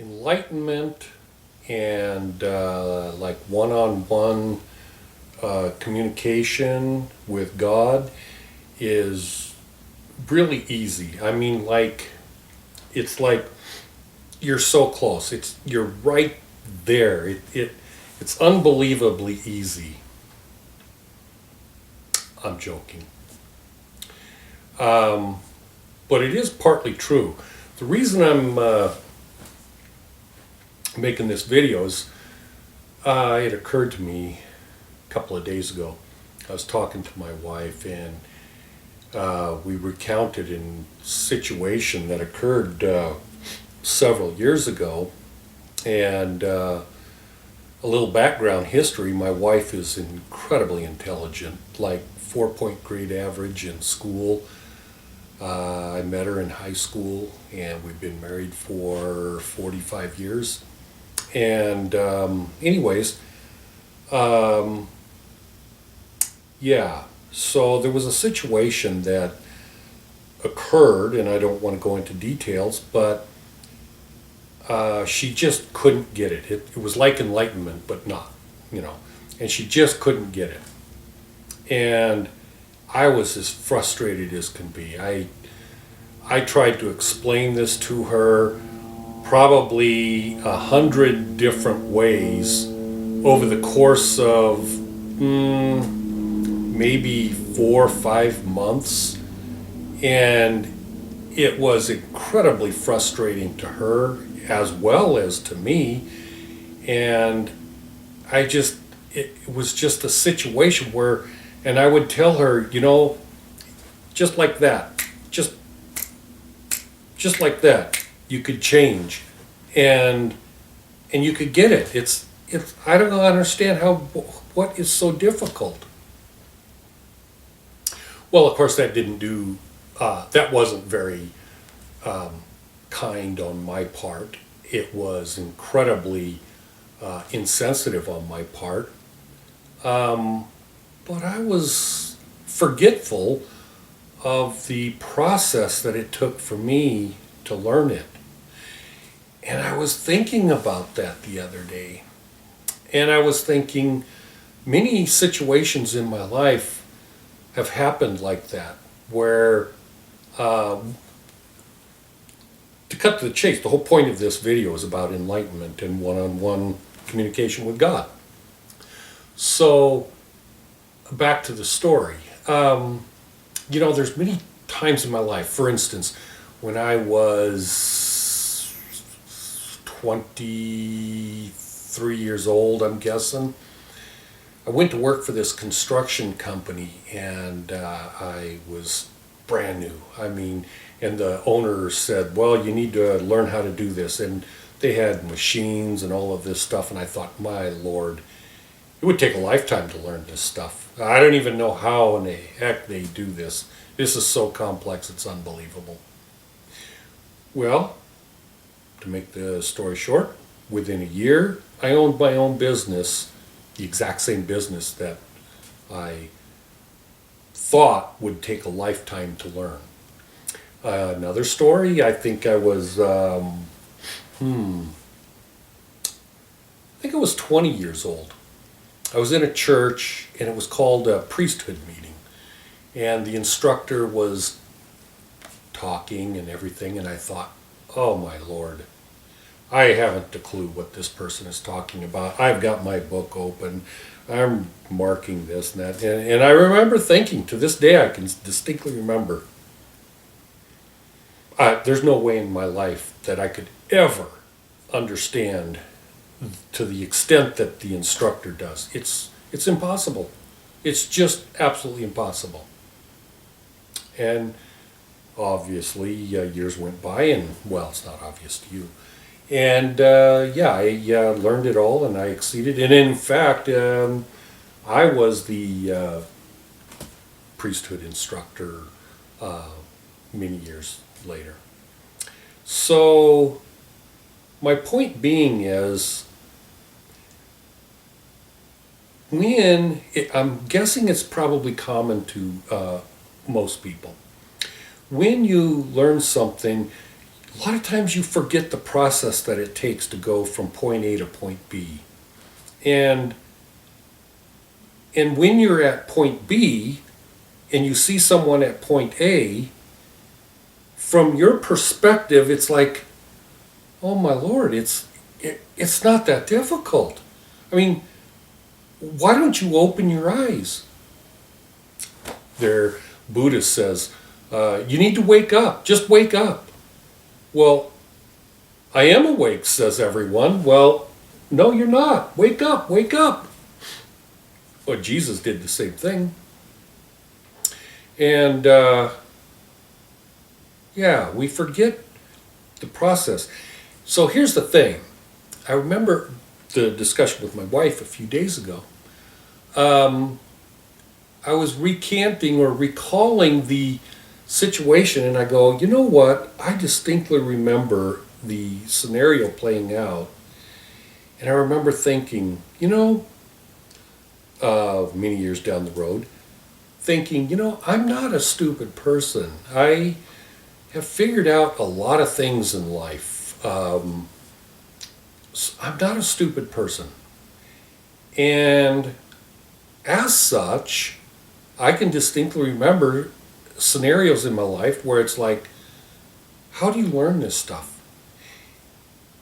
enlightenment and like one-on-one communication with God is really easy. I mean, it's like you're so close. You're right there. It's unbelievably easy. I'm joking. But it is partly true. The reason I'm making this video is it occurred to me a couple of days ago. I was talking to my wife, and we recounted a situation that occurred several years ago. And a little background history: my wife is incredibly intelligent, like 4-point grade average in school. I met her in high school, and we've been married for 45 years. And anyways, yeah, so there was a situation that occurred, and I don't want to go into details, but she just couldn't get it. It was like enlightenment, but not, and she just couldn't get it. And I was as frustrated as can be. I tried to explain this to her probably 100 different ways over the course of maybe 4 or 5 months, and it was incredibly frustrating to her as well as to me. And it was just a situation where, and I would tell her, just like that, just like that, you could change, and you could get it. It's I don't understand what is so difficult. Well, of course, that wasn't very kind on my part. It was incredibly insensitive on my part. But I was forgetful of the process that it took for me to learn it. And I was thinking about that the other day. And I was thinking, many situations in my life have happened like that, where, to cut to the chase, the whole point of this video is about enlightenment and one-on-one communication with God. So, back to the story. There's many times in my life, for instance, when I was 23 years old, I'm guessing, I went to work for this construction company, and I was brand new. I mean, and the owner said, well, you need to learn how to do this. And they had machines and all of this stuff, and I thought, my Lord, it would take a lifetime to learn this stuff. I don't even know how in the heck they do this. This is so complex, it's unbelievable. Well, to make the story short, within a year, I owned my own business, the exact same business that I thought would take a lifetime to learn. Another story, I think I was, I think I was 20 years old. I was in a church, and it was called a priesthood meeting. And the instructor was talking and everything, and I thought, oh my Lord, I haven't a clue what this person is talking about. I've got my book open. I'm marking this and that. And I remember thinking, to this day I can distinctly remember, there's no way in my life that I could ever understand to the extent that the instructor does. It's impossible. It's just absolutely impossible. And obviously, years went by, and, well, it's not obvious to you. And I learned it all, and I exceeded. And in fact, I was the priesthood instructor many years later. So my point being is, I'm guessing it's probably common to most people. When you learn something, a lot of times you forget the process that it takes to go from point A to point B. And when you're at point B and you see someone at point A, from your perspective, it's like, oh my Lord, it's not that difficult. I mean, why don't you open your eyes? Their Buddhist says, you need to wake up. Just wake up. Well, I am awake, says everyone. Well, no, you're not. Wake up, wake up. Well, Jesus did the same thing. And yeah, we forget the process. So here's the thing. I remember the discussion with my wife a few days ago. I was recanting or recalling the situation, and I go, you know what? I distinctly remember the scenario playing out, and I remember thinking, many years down the road, thinking, I'm not a stupid person. I have figured out a lot of things in life. I'm not a stupid person. And as such, I can distinctly remember scenarios in my life where it's like, how do you learn this stuff?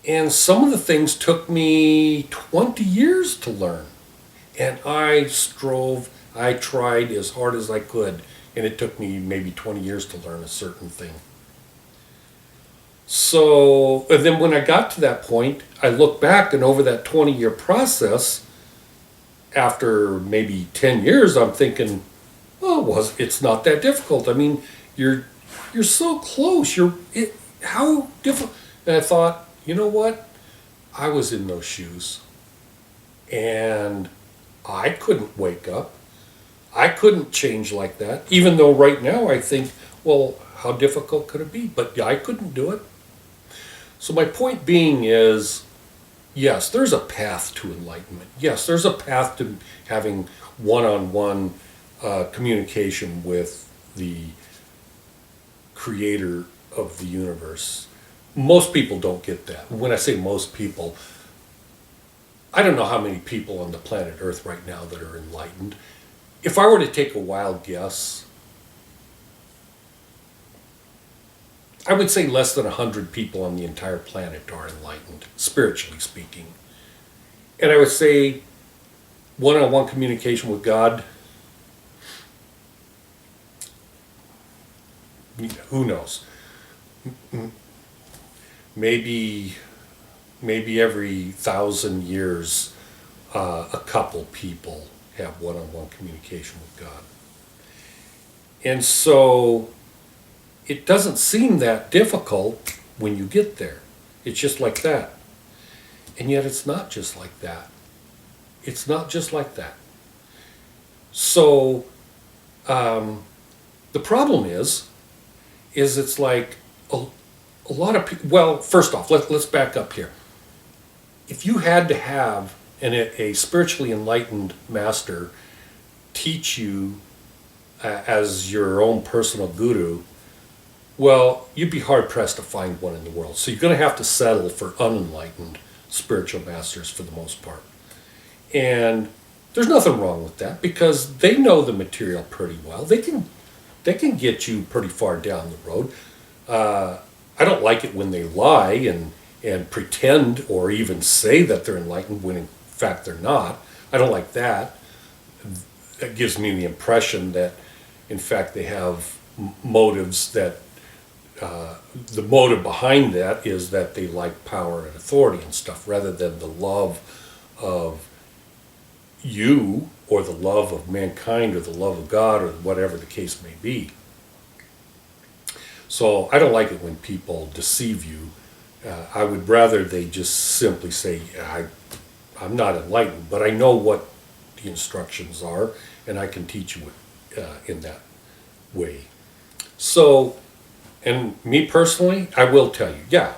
And some of the things took me 20 years to learn. And I tried as hard as I could, and it took me maybe 20 years to learn a certain thing. So, and then when I got to that point, I look back, and over that 20-year process, after maybe 10 years, I'm thinking, well, it's not that difficult. I mean, you're so close. How difficult? And I thought, you know what? I was in those shoes, and I couldn't wake up. I couldn't change like that. Even though right now I think, well, how difficult could it be? But I couldn't do it. So my point being is, yes, there's a path to enlightenment. Yes, there's a path to having one-on-one communication with the creator of the universe. Most people don't get that. When I say most people, I don't know how many people on the planet Earth right now that are enlightened. If I were to take a wild guess, I would say less than 100 people on the entire planet are enlightened, spiritually speaking. And I would say one-on-one communication with God, who knows? Maybe every 1,000 years, a couple people have one-on-one communication with God. And so it doesn't seem that difficult when you get there. It's just like that. And yet it's not just like that. It's not just like that. So the problem is it's like a lot of people, well, first off, let's back up here. If you had to have a spiritually enlightened master teach you as your own personal guru, well, you'd be hard-pressed to find one in the world. So you're going to have to settle for unenlightened spiritual masters for the most part. And there's nothing wrong with that, because they know the material pretty well. They can get you pretty far down the road. I don't like it when they lie and pretend or even say that they're enlightened when in fact they're not. I don't like that. That gives me the impression that in fact they have motives that the motive behind that is that they like power and authority and stuff, rather than the love of you or the love of mankind or the love of God or whatever the case may be. So I don't like it when people deceive you. I would rather they just simply say, I'm not enlightened, but I know what the instructions are, and I can teach you in that way. So, and me personally, I will tell you, yeah,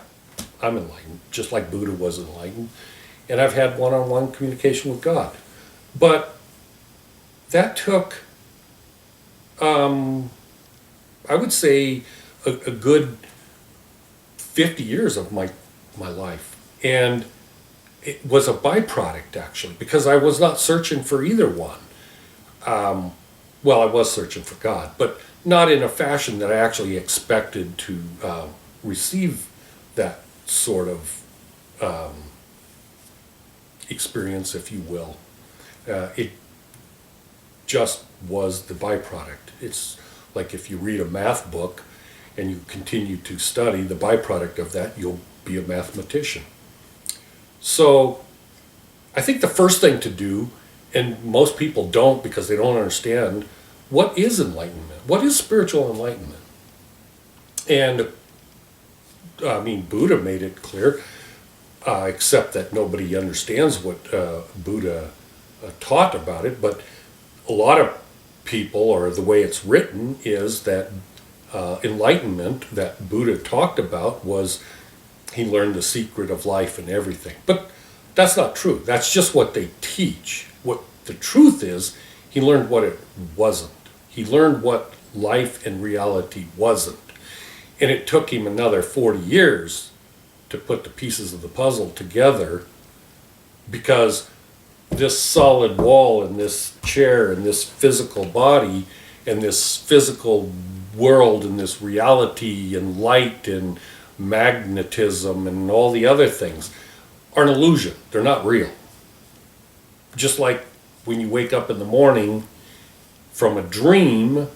I'm enlightened, just like Buddha was enlightened, and I've had one-on-one communication with God. But that took, I would say, a good 50 years of my life. And it was a byproduct, actually, because I was not searching for either one. Well, I was searching for God, but not in a fashion that I actually expected to receive that sort of experience, if you will. It just was the byproduct. It's like if you read a math book and you continue to study, the byproduct of that, you'll be a mathematician. So I think the first thing to do, and most people don't because they don't understand, what is enlightenment? What is spiritual enlightenment? And I mean, Buddha made it clear, except that nobody understands what Buddha taught about it. But a lot of people, or the way it's written, is that enlightenment that Buddha talked about was he learned the secret of life and everything. But that's not true. That's just what they teach. What the truth is, he learned what it wasn't. He learned what life and reality wasn't. And it took him another 40 years to put the pieces of the puzzle together, because this solid wall and this chair and this physical body and this physical world and this reality and light and magnetism and all the other things are an illusion. They're not real. Just like when you wake up in the morning from a dream,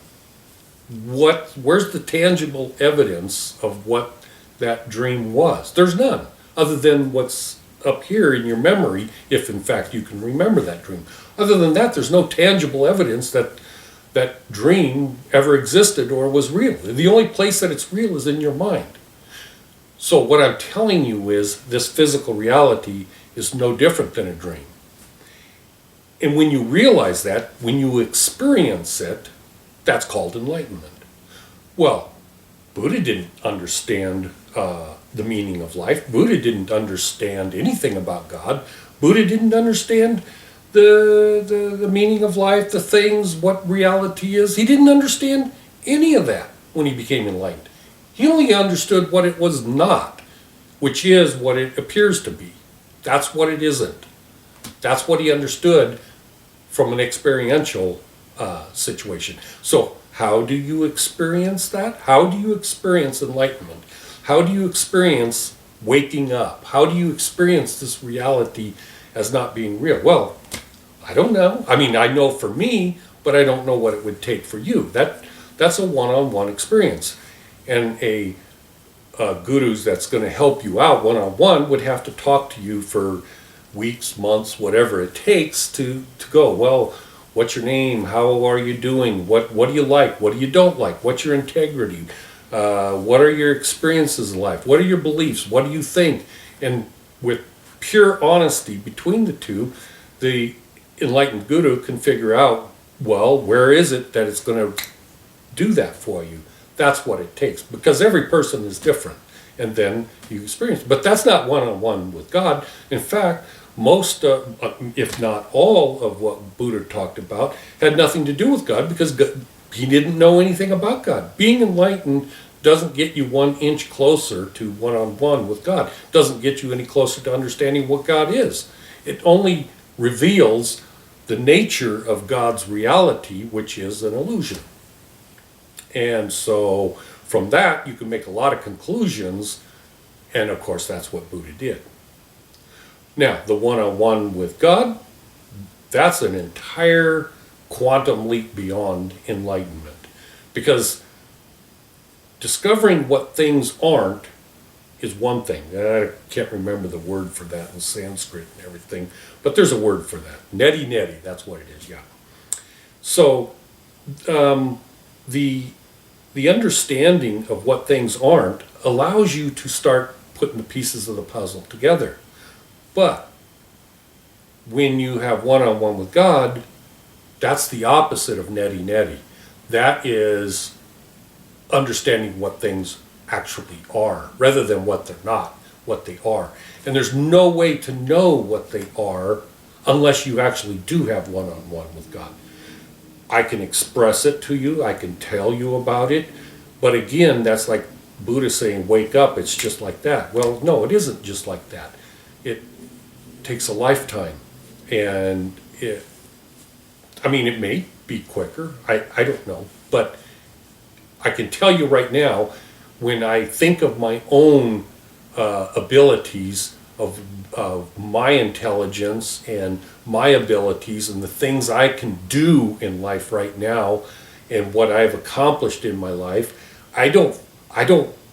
where's the tangible evidence of what that dream was? There's none, other than what's up here in your memory, if in fact you can remember that dream. Other than that, there's no tangible evidence that that dream ever existed or was real. The only place that it's real is in your mind. So what I'm telling you is this physical reality is no different than a dream. And when you realize that, when you experience it, that's called enlightenment. Well, Buddha didn't understand the meaning of life. Buddha didn't understand anything about God. Buddha didn't understand the meaning of life, the things, what reality is. He didn't understand any of that when he became enlightened. He only understood what it was not, which is what it appears to be. That's what it isn't. That's what he understood from an experiential situation. So how do you experience that? How do you experience enlightenment? How do you experience waking up? How do you experience this reality as not being real? Well, I don't know. I mean, I know for me, but I don't know what it would take for you. That's a one-on-one experience. And a guru that's going to help you out one-on-one would have to talk to you for weeks, months, whatever it takes to go, well, what's your name? How are you doing? What do you like? What do you don't like? What's your integrity? What are your experiences in life? What are your beliefs? What do you think? And with pure honesty between the two, the enlightened guru can figure out, well, where is it that it's going to do that for you? That's what it takes, because every person is different, and then you experience it. But that's not one-on-one with God. In fact, most, if not all, of what Buddha talked about had nothing to do with God, because he didn't know anything about God. Being enlightened doesn't get you 1 inch closer to one-on-one with God. It doesn't get you any closer to understanding what God is. It only reveals the nature of God's reality, which is an illusion. And so from that, you can make a lot of conclusions, and of course, that's what Buddha did. Now, the one-on-one with God, that's an entire quantum leap beyond enlightenment. Because discovering what things aren't is one thing. I can't remember the word for that in Sanskrit and everything, but there's a word for that. Neti, that's what it is, yeah. So, the understanding of what things aren't allows you to start putting the pieces of the puzzle together. But when you have one-on-one with God, that's the opposite of neti. That is understanding what things actually are, rather than what they're not, what they are. And there's no way to know what they are unless you actually do have one-on-one with God. I can express it to you, I can tell you about it, but again, that's like Buddha saying, wake up, it's just like that. Well, no, it isn't just like that. It takes a lifetime. And it may be quicker. I don't know. But I can tell you right now, when I think of my own abilities, of my intelligence and my abilities and the things I can do in life right now and what I've accomplished in my life, I don't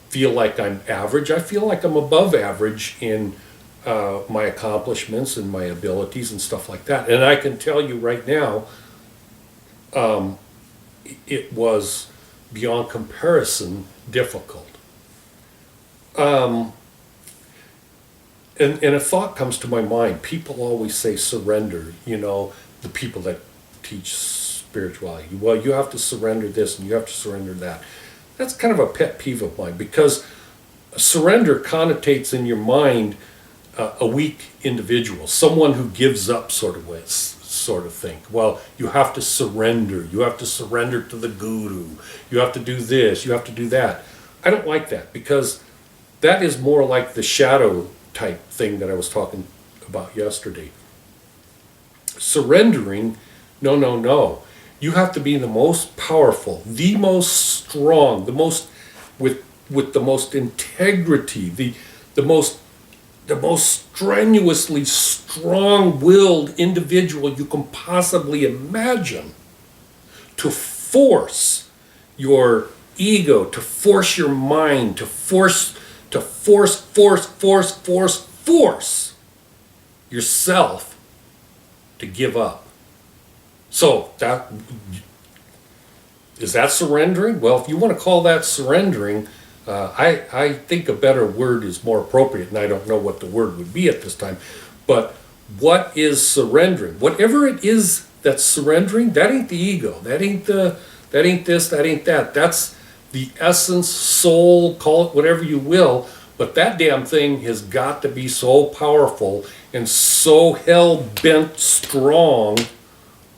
feel like I'm average. I feel like I'm above average in my accomplishments and my abilities and stuff like that. And I can tell you right now, it was beyond comparison difficult. And a thought comes to my mind. People always say surrender, the people that teach spirituality. Well, you have to surrender this and you have to surrender that. That's kind of a pet peeve of mine, because surrender connotates in your mind a weak individual, someone who gives up sort of thing. Well, you have to surrender. You have to surrender to the guru. You have to do this. You have to do that. I don't like that, because that is more like the shadow type thing that I was talking about yesterday. Surrendering, no. You have to be the most powerful, the most strong, the most with the most integrity, the most strenuously strong-willed individual you can possibly imagine, to force your ego, to force your mind, to force yourself to give up. So is that surrendering? Well, if you want to call that surrendering, I think a better word is more appropriate, and I don't know what the word would be at this time. But what is surrendering? Whatever it is that's surrendering, that ain't the ego. That ain't this, that ain't that. That's the essence, soul, call it whatever you will, but that damn thing has got to be so powerful and so hell-bent strong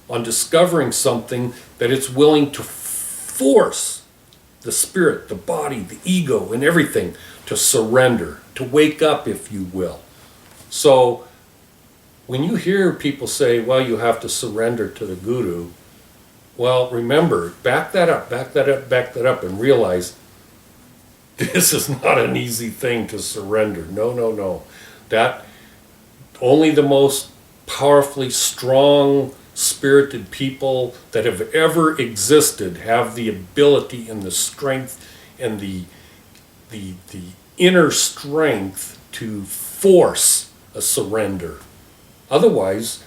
on discovering something that it's willing to force the spirit, the body, the ego, and everything to surrender, to wake up, if you will. So when you hear people say, well, you have to surrender to the guru, well, remember, back that up, and realize this is not an easy thing to surrender. No. That only the most powerfully strong spirited people that have ever existed have the ability and the strength and the inner strength to force a surrender. Otherwise,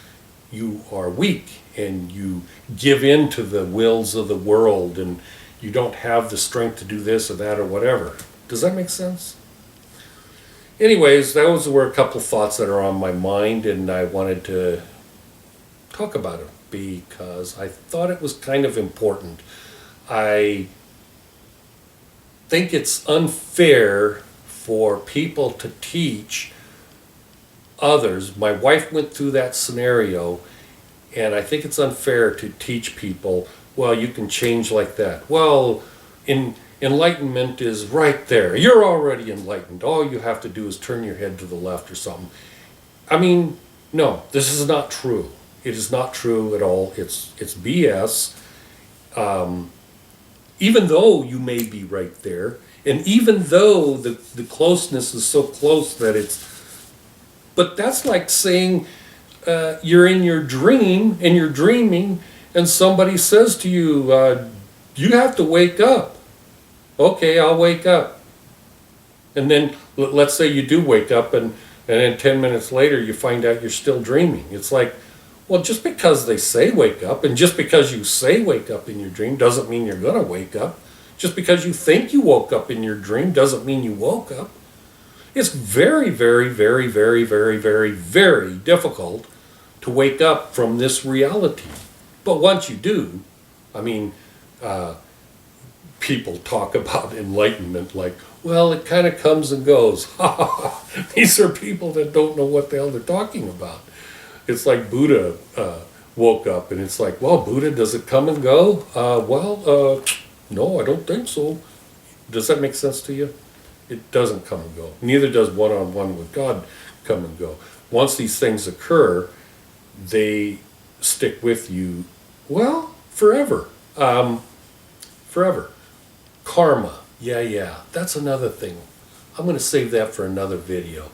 you are weak and you give in to the wills of the world, and you don't have the strength to do this or that or whatever. Does that make sense? Anyways, those were a couple thoughts that are on my mind, and I wanted to talk about it because I thought it was kind of important. I think it's unfair for people to teach others. My wife went through that scenario, and I think it's unfair to teach people, well, you can change like that. Well, enlightenment is right there. You're already enlightened. All you have to do is turn your head to the left or something. I mean, no, this is not true. It is not true at all. It's BS. Even though you may be right there, and even though the closeness is so close that but that's like saying you're in your dream and you're dreaming, and somebody says to you, you have to wake up. Okay, I'll wake up. And then let's say you do wake up, and then 10 minutes later you find out you're still dreaming. It's like, well, just because they say wake up, and just because you say wake up in your dream doesn't mean you're going to wake up. Just because you think you woke up in your dream doesn't mean you woke up. It's very, very, very, very, very, very, very difficult to wake up from this reality. But once you do, people talk about enlightenment like, well, it kind of comes and goes. These are people that don't know what the hell they're talking about. It's like Buddha woke up, and it's like, well, Buddha, does it come and go? No, I don't think so. Does that make sense to you? It doesn't come and go. Neither does one-on-one with God come and go. Once these things occur, they stick with you, well, forever. Forever. Karma. Yeah, that's another thing. I'm going to save that for another video.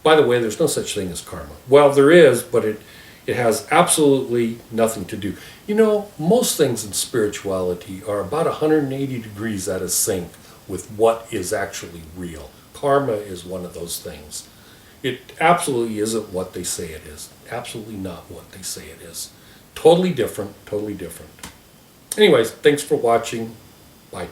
By the way, there's no such thing as karma. Well, there is, but it has absolutely nothing to do. You know, most things in spirituality are about 180 degrees out of sync with what is actually real. Karma is one of those things. It absolutely isn't what they say it is. Absolutely not what they say it is. Totally different, totally different. Anyways, thanks for watching. Bye.